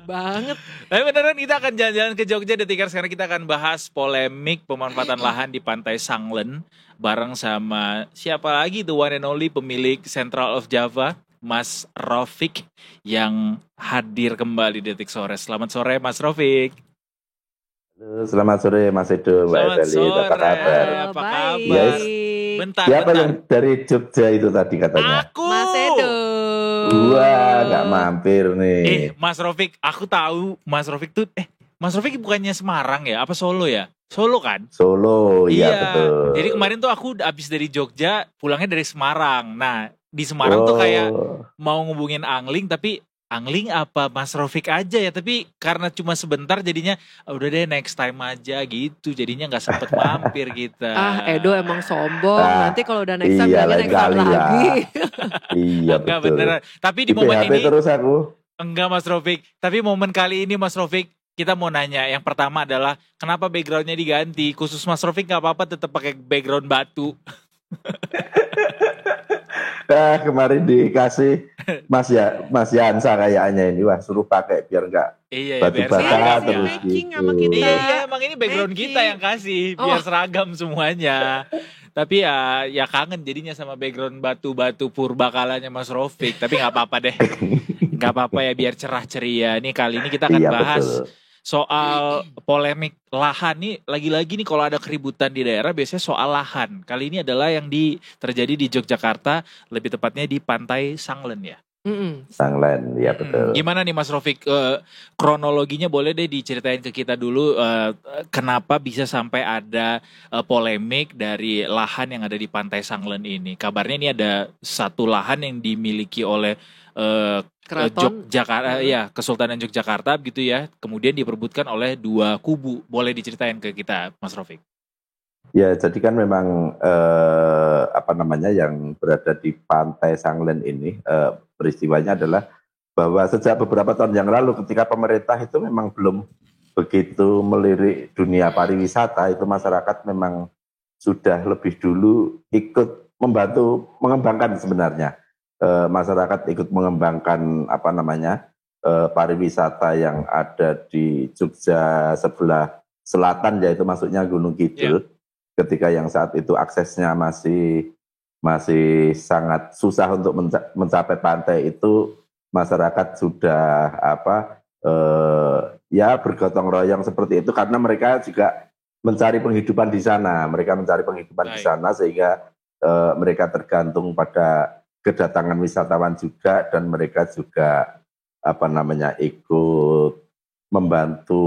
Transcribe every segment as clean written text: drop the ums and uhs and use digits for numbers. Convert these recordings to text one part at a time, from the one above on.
banget. Tapi beneran kita akan jalan-jalan ke Jogja Detikers karena kita akan bahas polemik pemanfaatan lahan di Pantai Sanglen bareng sama siapa lagi the one and only pemilik Central of Java, Mas Rofik yang hadir kembali di Detik Sore. Selamat sore Mas Rofik. Halo, selamat sore Mas Edo, Mbak Selamat Evelyn, apa sore. kabar? Apa Baik. kabar? Yes. Bentar. Siapa yang dari Jogja itu tadi katanya? Aku. Mas Edo. Wah, nggak mampir nih. Mas Rofik, aku tahu Mas Rofik tuh Mas Rofik bukannya Semarang ya? Apa Solo ya? Solo kan? Solo, iya betul. Jadi kemarin tuh aku abis dari Jogja, pulangnya dari Semarang. Nah, di Semarang tuh kayak mau ngubungin Angling, tapi Angling apa Mas Rofik aja ya. Tapi karena cuma sebentar jadinya udah deh next time aja gitu. Jadinya gak sempet mampir kita. Edo emang sombong. Nanti kalau udah next time iya, bilangnya next time lagi. Iya Enggak betul. beneran. Tapi di Di momen PHP ini terus aku. enggak Mas Rofik. Tapi momen kali ini Mas Rofik, kita mau nanya. Yang pertama adalah kenapa backgroundnya diganti? Khusus Mas Rofik gak apa-apa tetap pakai background batu. Kemarin dikasih Mas Yansa kayaknya ini, wah suruh pakai biar enggak batu biar bata seragam terus ya. Matching gitu. sama kita. Iya, emang ini background Matching. kita yang kasih biar seragam semuanya. Tapi ya kangen jadinya sama background batu-batu purbakalanya Mas Rofik. Tapi nggak apa-apa deh, nggak apa-apa ya biar cerah ceria. Nih kali ini kita akan Iya, bahas betul. soal polemik lahan nih. Lagi-lagi nih kalau ada keributan di daerah biasanya soal lahan. Kali ini adalah yang terjadi di Yogyakarta, lebih tepatnya di Pantai Sanglen ya. Sanglen, ya betul. Gimana nih Mas Rofik, kronologinya boleh deh diceritain ke kita dulu, kenapa bisa sampai ada polemik dari lahan yang ada di Pantai Sanglen ini. Kabarnya ini ada satu lahan yang dimiliki oleh Keraton. Yogyakarta, ya Kesultanan Yogyakarta gitu ya. Kemudian diperebutkan oleh dua kubu. Boleh diceritain ke kita Mas Rofik? Ya, jadi kan memang yang berada di Pantai Sanglen ini peristiwanya adalah bahwa sejak beberapa tahun yang lalu ketika pemerintah itu memang belum begitu melirik dunia pariwisata, itu masyarakat memang sudah lebih dulu ikut membantu mengembangkan sebenarnya. Masyarakat ikut mengembangkan pariwisata yang ada di Jogja sebelah selatan, yaitu maksudnya Gunung Kidul. Ketika yang saat itu aksesnya masih sangat susah untuk mencapai pantai itu, masyarakat sudah bergotong royong seperti itu karena mereka juga mencari penghidupan di sana. Mereka mencari penghidupan di sana sehingga mereka tergantung pada kedatangan wisatawan juga, dan mereka juga ikut membantu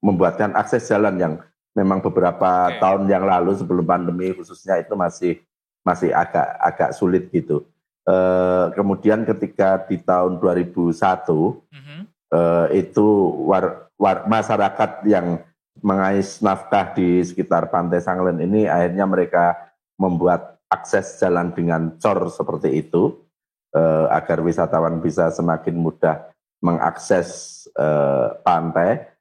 membuatkan akses jalan yang memang beberapa tahun yang lalu sebelum pandemi khususnya itu masih agak sulit gitu. Kemudian ketika di tahun 2001 itu masyarakat yang mengais nafkah di sekitar Pantai Sanglen ini akhirnya mereka membuat akses jalan dengan cor seperti itu agar wisatawan bisa semakin mudah mengakses pantai.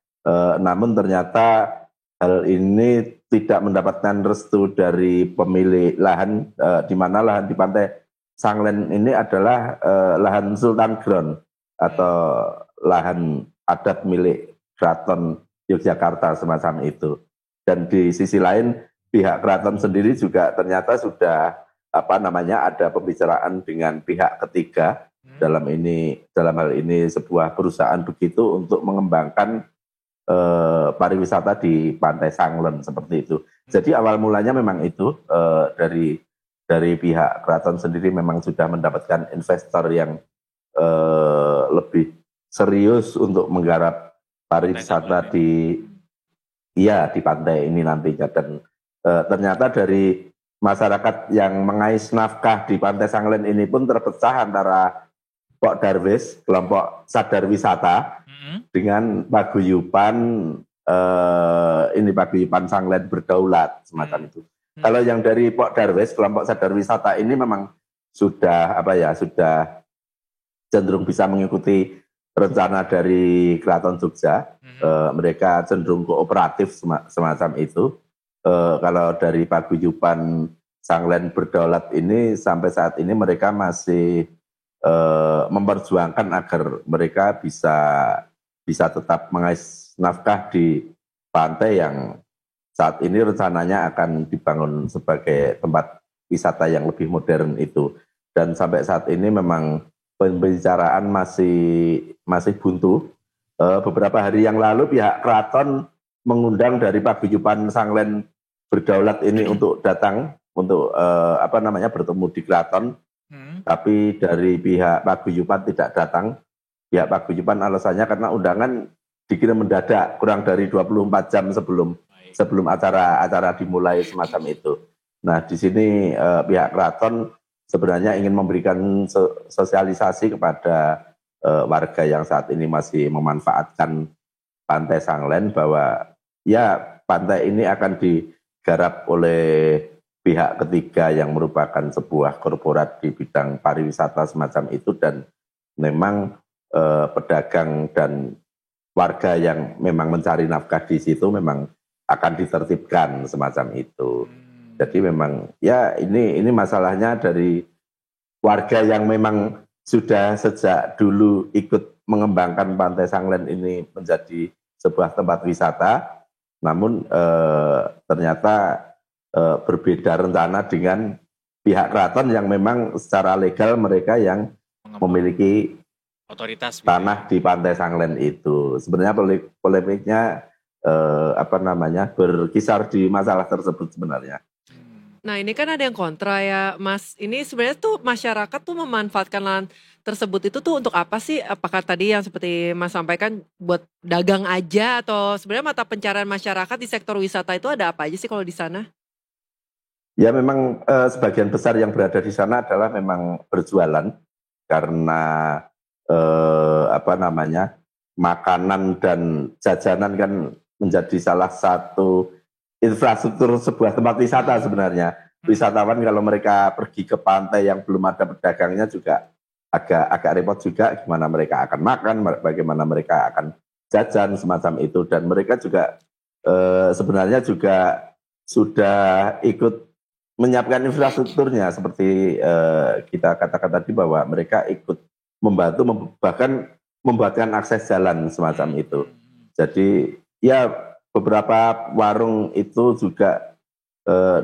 Namun ternyata hal ini tidak mendapatkan restu dari pemilik lahan, di mana lahan di Pantai Sanglen ini adalah lahan Sultan Ground atau lahan adat milik Keraton Yogyakarta semacam itu. Dan di sisi lain pihak keraton sendiri juga ternyata sudah ada pembicaraan dengan pihak ketiga dalam hal ini sebuah perusahaan begitu untuk mengembangkan pariwisata di Pantai Sanglen seperti itu. Jadi awal mulanya memang itu dari pihak keraton sendiri memang sudah mendapatkan investor yang lebih serius untuk menggarap pariwisata di pantai ini nantinya. Dan ternyata dari masyarakat yang mengais nafkah di Pantai Sanglen ini pun terpecah antara Pok Darwis, kelompok sadar wisata, dengan paguyuban Sanglen Berdaulat semacam itu. Kalau yang dari Pok Darwis, kelompok sadar wisata ini memang sudah cenderung bisa mengikuti rencana dari Keraton Jogja. Mereka cenderung kooperatif semacam itu. Kalau dari paguyuban Sanglen Berdaulat ini sampai saat ini mereka masih memperjuangkan agar mereka bisa bisa tetap mengais nafkah di pantai yang saat ini rencananya akan dibangun sebagai tempat wisata yang lebih modern itu. Dan sampai saat ini memang pembicaraan masih buntu. Beberapa hari yang lalu pihak keraton mengundang dari paguyuban Sanglen Berdaulat ini untuk datang untuk bertemu di keraton. Tapi dari pihak paguyuban tidak datang. Pihak paguyuban alasannya karena undangan dikirim mendadak kurang dari 24 jam sebelum acara dimulai semacam itu. Nah, di sini pihak keraton sebenarnya ingin memberikan sosialisasi kepada warga yang saat ini masih memanfaatkan Pantai Sanglen bahwa ya pantai ini akan digarap oleh pihak ketiga yang merupakan sebuah korporat di bidang pariwisata semacam itu, dan memang pedagang dan warga yang memang mencari nafkah di situ memang akan ditertibkan semacam itu. Jadi memang ya ini masalahnya dari warga yang memang sudah sejak dulu ikut mengembangkan Pantai Sanglen ini menjadi sebuah tempat wisata, namun ternyata berbeda rencana dengan pihak keraton yang memang secara legal mereka yang memiliki otoritas tanah di Pantai Sanglen itu. Sebenarnya polemiknya berkisar di masalah tersebut sebenarnya. Nah ini kan ada yang kontra ya Mas, ini sebenarnya tuh masyarakat tuh memanfaatkan lahan tersebut itu tuh untuk apa sih? Apakah tadi yang seperti Mas sampaikan buat dagang aja, atau sebenarnya mata pencarian masyarakat di sektor wisata itu ada apa aja sih kalau di sana? Ya memang sebagian besar yang berada di sana adalah memang berjualan karena makanan dan jajanan kan menjadi salah satu infrastruktur sebuah tempat wisata sebenarnya. Wisatawan kalau mereka pergi ke pantai yang belum ada pedagangnya juga agak repot juga, gimana mereka akan makan, bagaimana mereka akan jajan semacam itu, dan mereka juga sebenarnya juga sudah ikut menyiapkan infrastrukturnya seperti kita katakan tadi bahwa mereka ikut membantu bahkan membuatkan akses jalan semacam itu. Jadi ya beberapa warung itu juga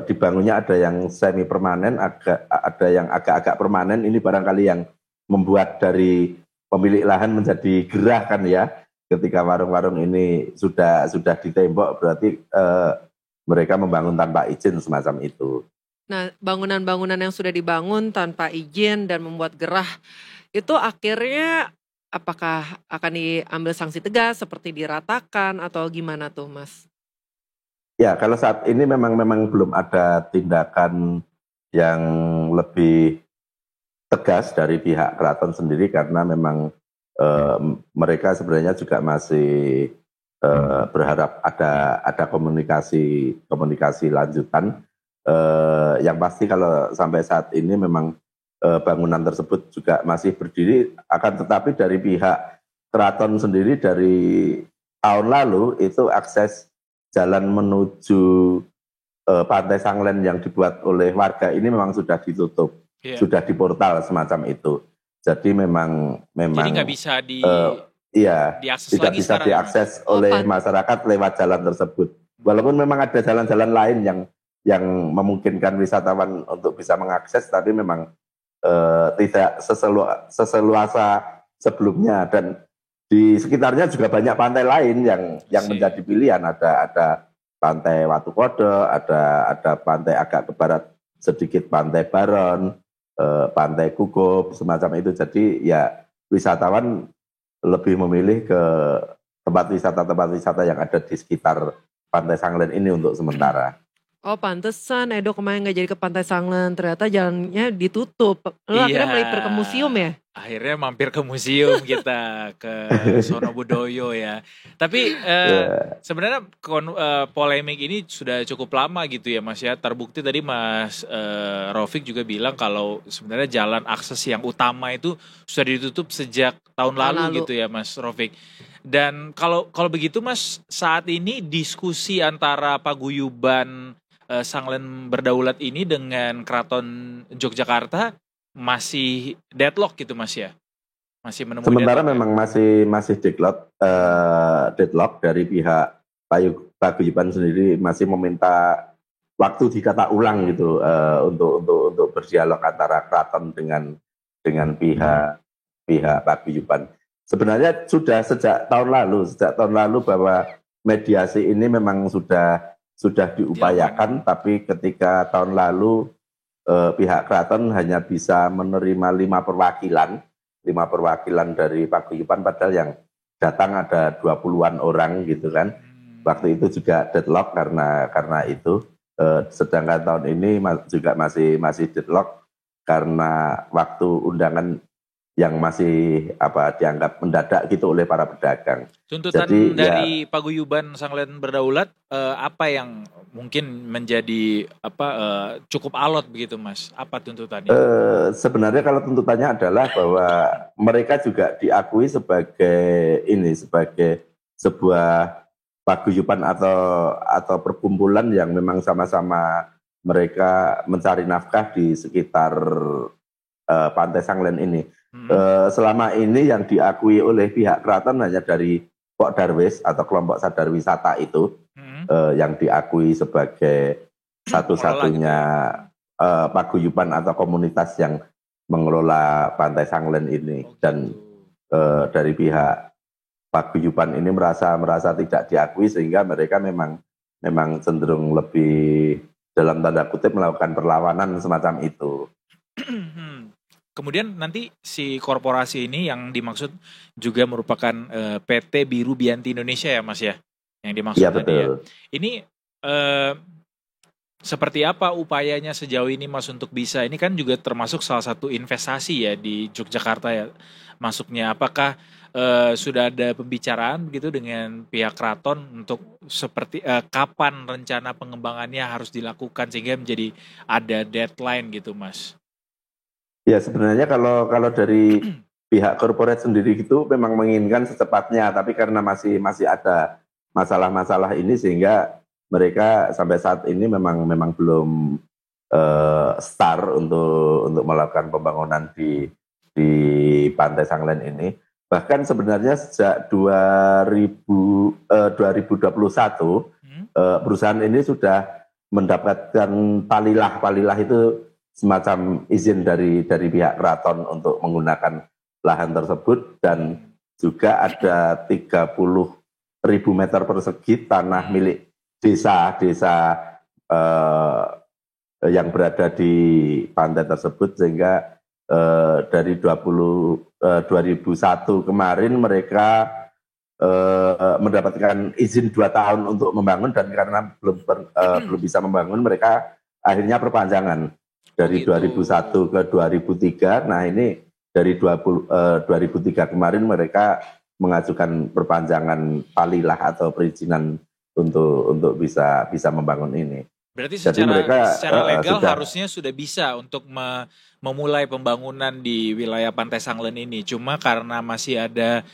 dibangunnya ada yang semi permanen, ada yang agak-agak permanen. Ini barangkali yang membuat dari pemilik lahan menjadi gerah kan ya. Ketika warung-warung ini sudah ditembok, berarti mereka membangun tanpa izin semacam itu. Nah bangunan-bangunan yang sudah dibangun tanpa izin dan membuat gerah itu akhirnya apakah akan diambil sanksi tegas seperti diratakan atau gimana tuh Mas? Ya kalau saat ini memang belum ada tindakan yang lebih tegas dari pihak keraton sendiri, karena memang mereka sebenarnya juga masih berharap ada komunikasi lanjutan. Yang pasti kalau sampai saat ini memang bangunan tersebut juga masih berdiri, akan tetapi dari pihak keraton sendiri dari tahun lalu itu akses jalan menuju Pantai Sanglen yang dibuat oleh warga ini memang sudah ditutup, sudah di portal semacam itu. Jadi memang jadi nggak bisa diakses tidak lagi bisa sekarang, diakses oleh masyarakat lewat jalan tersebut. Walaupun memang ada jalan-jalan lain yang memungkinkan wisatawan untuk bisa mengakses, tapi memang tidak seseluasa sebelumnya, dan di sekitarnya juga banyak pantai lain yang menjadi pilihan. Ada pantai Watu Kode, ada pantai agak ke barat sedikit pantai Baron, pantai Kukup semacam itu. Jadi ya wisatawan lebih memilih ke tempat wisata yang ada di sekitar Pantai Sanglen ini untuk sementara. Oh pantesan Edo kemarin gak jadi ke Pantai Sanglen, ternyata jalannya ditutup. Lalu akhirnya mampir ke museum ya? Akhirnya mampir ke museum kita, ke Sono Budoyo ya. Tapi sebenarnya polemik ini sudah cukup lama gitu ya Mas ya. Terbukti tadi Mas Rofik juga bilang kalau sebenarnya jalan akses yang utama itu sudah ditutup sejak tahun lalu gitu ya Mas Rofik. Dan kalau begitu Mas, saat ini diskusi antara paguyuban Sanglen Berdaulat ini dengan Keraton Yogyakarta masih deadlock gitu Mas ya? Masih menemui Sementara deadlock ya? memang masih deadlock dari pihak paguyuban sendiri masih meminta waktu ditata ulang gitu untuk berdialog antara keraton dengan pihak paguyuban. Sebenarnya sudah sejak tahun lalu bahwa mediasi ini memang sudah diupayakan, tapi ketika tahun lalu pihak keraton hanya bisa menerima 5 perwakilan dari paguyuban, padahal yang datang ada 20-an orang gitu kan. Waktu itu juga deadlock karena itu. Sedangkan tahun ini juga masih deadlock karena waktu undangan yang masih dianggap mendadak gitu oleh para pedagang. Tuntutan Jadi, dari Paguyuban Sanglen Berdaulat apa yang mungkin menjadi cukup alot begitu Mas? Apa tuntutannya? Sebenarnya kalau tuntutannya adalah bahwa mereka juga diakui sebagai sebuah paguyuban atau perkumpulan yang memang sama-sama mereka mencari nafkah di sekitar Pantai Sanglen ini. Selama ini yang diakui oleh pihak keraton hanya dari Pok Darwis atau kelompok sadar wisata itu yang diakui sebagai satu-satunya paguyuban atau komunitas yang mengelola Pantai Sanglen ini. Dan dari pihak paguyuban ini merasa tidak diakui, sehingga mereka memang cenderung lebih dalam tanda kutip melakukan perlawanan semacam itu. Kemudian nanti si korporasi ini yang dimaksud juga merupakan PT Biru Bianti Indonesia ya Mas ya? Yang dimaksud Ya, tadi ya. betul. Ini seperti apa upayanya sejauh ini Mas untuk bisa, ini kan juga termasuk salah satu investasi ya di Yogyakarta ya masuknya. Apakah sudah ada pembicaraan begitu dengan pihak keraton untuk seperti kapan rencana pengembangannya harus dilakukan sehingga menjadi ada deadline gitu Mas? Ya, sebenarnya kalau dari pihak korporat sendiri gitu memang menginginkan secepatnya, tapi karena masih ada masalah-masalah ini sehingga mereka sampai saat ini memang belum start untuk melakukan pembangunan di Pantai Sanglen ini. Bahkan sebenarnya sejak 2021 perusahaan ini sudah mendapatkan palilah itu semacam izin dari pihak keraton untuk menggunakan lahan tersebut, dan juga ada 30.000 meter persegi tanah milik desa yang berada di pantai tersebut, sehingga dari 2001 kemarin mereka mendapatkan izin 2 tahun untuk membangun, dan karena belum bisa membangun mereka akhirnya perpanjangan dari 2001 ke 2003. Nah, ini dari 2003 kemarin mereka mengajukan perpanjangan palilah atau perizinan untuk bisa membangun ini. Berarti mereka secara legal harusnya sudah bisa untuk memulai pembangunan di wilayah Pantai Sanglen ini. Cuma karena masih ada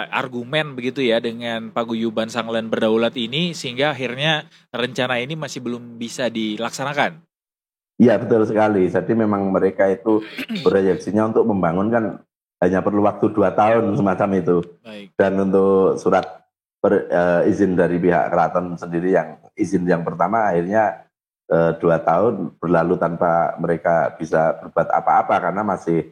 argumen begitu ya dengan Paguyuban Sanglen Berdaulat ini, sehingga akhirnya rencana ini masih belum bisa dilaksanakan. Iya, betul sekali. Jadi memang mereka itu proyeksinya untuk membangun kan hanya perlu waktu 2 tahun semacam itu. Baik. Dan untuk surat izin dari pihak keraton sendiri, yang izin yang pertama akhirnya 2 tahun berlalu tanpa mereka bisa berbuat apa-apa karena masih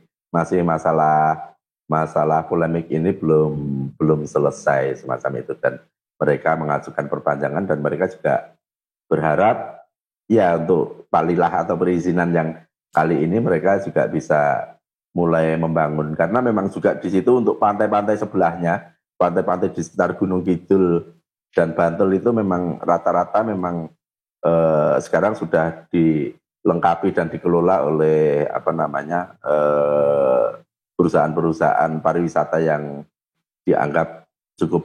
masalah polemik ini belum selesai semacam itu, dan mereka mengajukan perpanjangan, dan mereka juga berharap ya untuk palilah atau perizinan yang kali ini mereka juga bisa mulai membangun, karena memang juga di situ untuk pantai-pantai sebelahnya, pantai-pantai di sekitar Gunung Kidul dan Bantul itu memang rata-rata memang sekarang sudah dilengkapi dan dikelola oleh perusahaan-perusahaan pariwisata yang dianggap cukup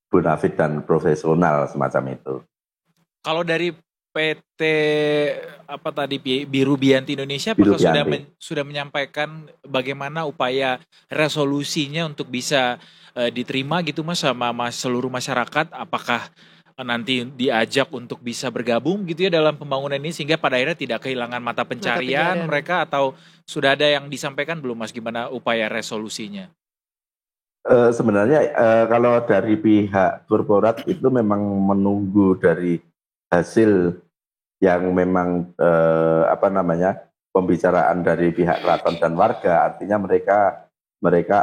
bonafit dan profesional semacam itu. Kalau dari PT Biru Bianti Indonesia, apakah sudah menyampaikan bagaimana upaya resolusinya untuk bisa diterima gitu Mas sama seluruh masyarakat? Apakah nanti diajak untuk bisa bergabung gitu ya dalam pembangunan ini sehingga pada akhirnya tidak kehilangan mata pencarian mereka, atau sudah ada yang disampaikan belum Mas gimana upaya resolusinya? Sebenarnya kalau dari pihak korporat itu memang menunggu dari hasil yang memang pembicaraan dari pihak keraton dan warga, artinya mereka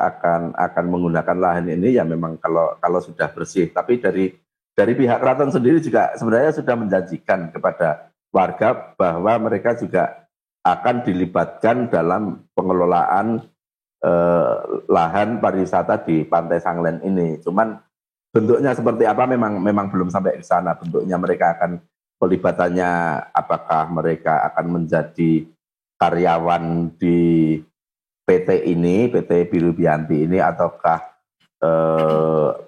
akan menggunakan lahan ini ya memang kalau sudah bersih. Tapi dari pihak keraton sendiri juga sebenarnya sudah menjanjikan kepada warga bahwa mereka juga akan dilibatkan dalam pengelolaan lahan pariwisata di Pantai Sanglen ini. Cuman bentuknya seperti apa memang belum sampai ke sana. Bentuknya mereka akan pelibatannya, apakah mereka akan menjadi karyawan di PT ini, PT Biru Bianti ini, ataukah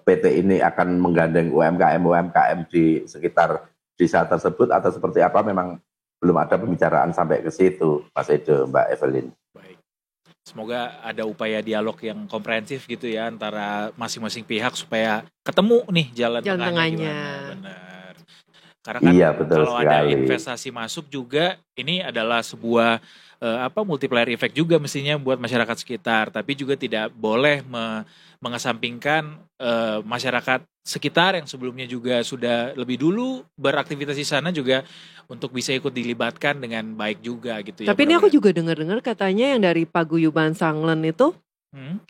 PT ini akan menggandeng UMKM di sekitar desa tersebut atau seperti apa, memang belum ada pembicaraan sampai ke situ, Mas Edo, Mbak Evelyn. Baik. Semoga ada upaya dialog yang komprehensif gitu ya antara masing-masing pihak supaya ketemu nih jalan tengahnya. Benar. Karena kan iya, betul kalau sekali. Ada investasi masuk juga, ini adalah sebuah multiplier effect juga mestinya buat masyarakat sekitar. Tapi juga tidak boleh mengesampingkan masyarakat sekitar yang sebelumnya juga sudah lebih dulu beraktivitas di sana juga untuk bisa ikut dilibatkan dengan baik juga gitu ya. Tapi ini aku juga dengar-dengar katanya yang dari Paguyuban Sanglen itu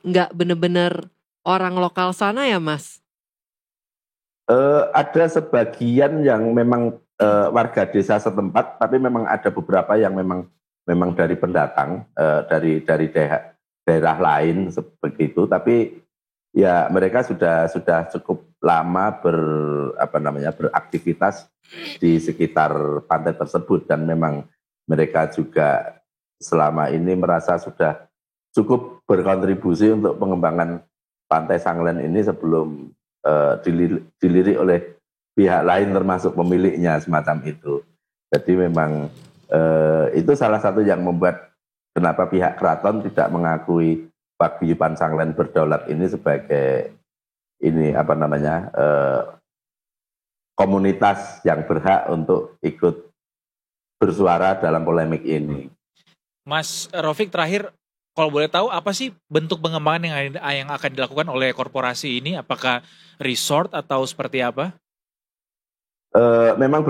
nggak bener-bener orang lokal sana ya, Mas? Ada sebagian yang memang warga desa setempat, tapi memang ada beberapa yang memang dari pendatang dari daerah lain begitu. Tapi ya mereka sudah cukup lama beraktivitas di sekitar pantai tersebut, dan memang mereka juga selama ini merasa sudah cukup berkontribusi untuk pengembangan Pantai Sanglen ini sebelum dilirik oleh pihak lain termasuk pemiliknya semacam itu. Jadi memang itu salah satu yang membuat kenapa pihak keraton tidak mengakui Paguyuban Sanglen Berdaulat ini sebagai komunitas yang berhak untuk ikut bersuara dalam polemik ini. Mas Raufik, terakhir kalau boleh tahu apa sih bentuk pengembangan yang akan dilakukan oleh korporasi ini? Apakah resort atau seperti apa? Memang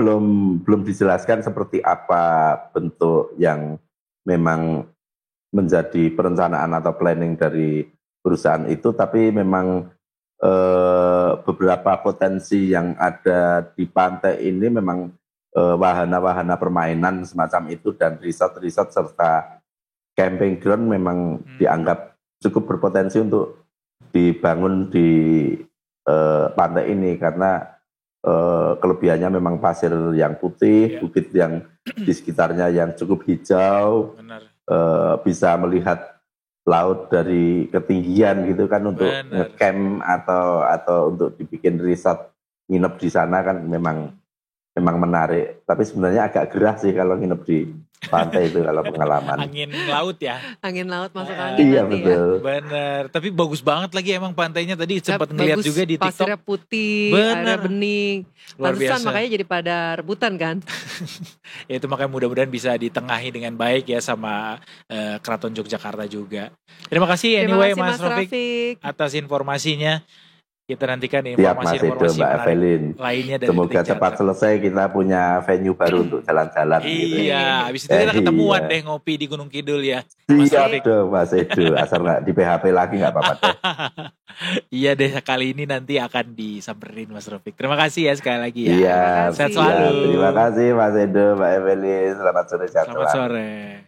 belum dijelaskan seperti apa bentuk yang memang menjadi perencanaan atau planning dari perusahaan itu, tapi memang beberapa potensi yang ada di pantai ini memang wahana-wahana permainan semacam itu, dan resort-resort serta camping ground memang dianggap cukup berpotensi untuk dibangun di pantai ini, karena kelebihannya memang pasir yang putih, bukit yang di sekitarnya yang cukup hijau. Benar. Bisa melihat laut dari ketinggian gitu kan, untuk ngecamp atau untuk dibikin resort nginep di sana kan memang menarik. Tapi sebenarnya agak gerah sih kalau nginep di pantai itu kalau pengalaman. Angin laut ya. Angin laut masuk angin. Iya betul. Ya. Bener. Tapi bagus banget lagi emang pantainya, tadi sempat ngeliat juga di TikTok. Pasirnya putih, airnya bening. Luar biasa. Makanya jadi pada rebutan kan. Ya itu makanya mudah-mudahan bisa ditengahi dengan baik ya sama Keraton Yogyakarta juga. Terima kasih anyway Mas Raufik atas informasinya. Kita nantikan informasi-informasi menarik lainnya dari semoga cepat selesai, kita punya venue baru untuk jalan-jalan. Iya, habis itu kita ketemuan deh ngopi di Gunung Kidul ya. Siap dong Mas Edo, asal nggak di PHP lagi nggak apa-apa deh. Iya deh, kali ini nanti akan disamperin Mas Raufik. Terima kasih ya sekali lagi ya. Iya, sehat selalu. Terima kasih Mas Edo, Mbak Evelyn, selamat sore. Selamat sore.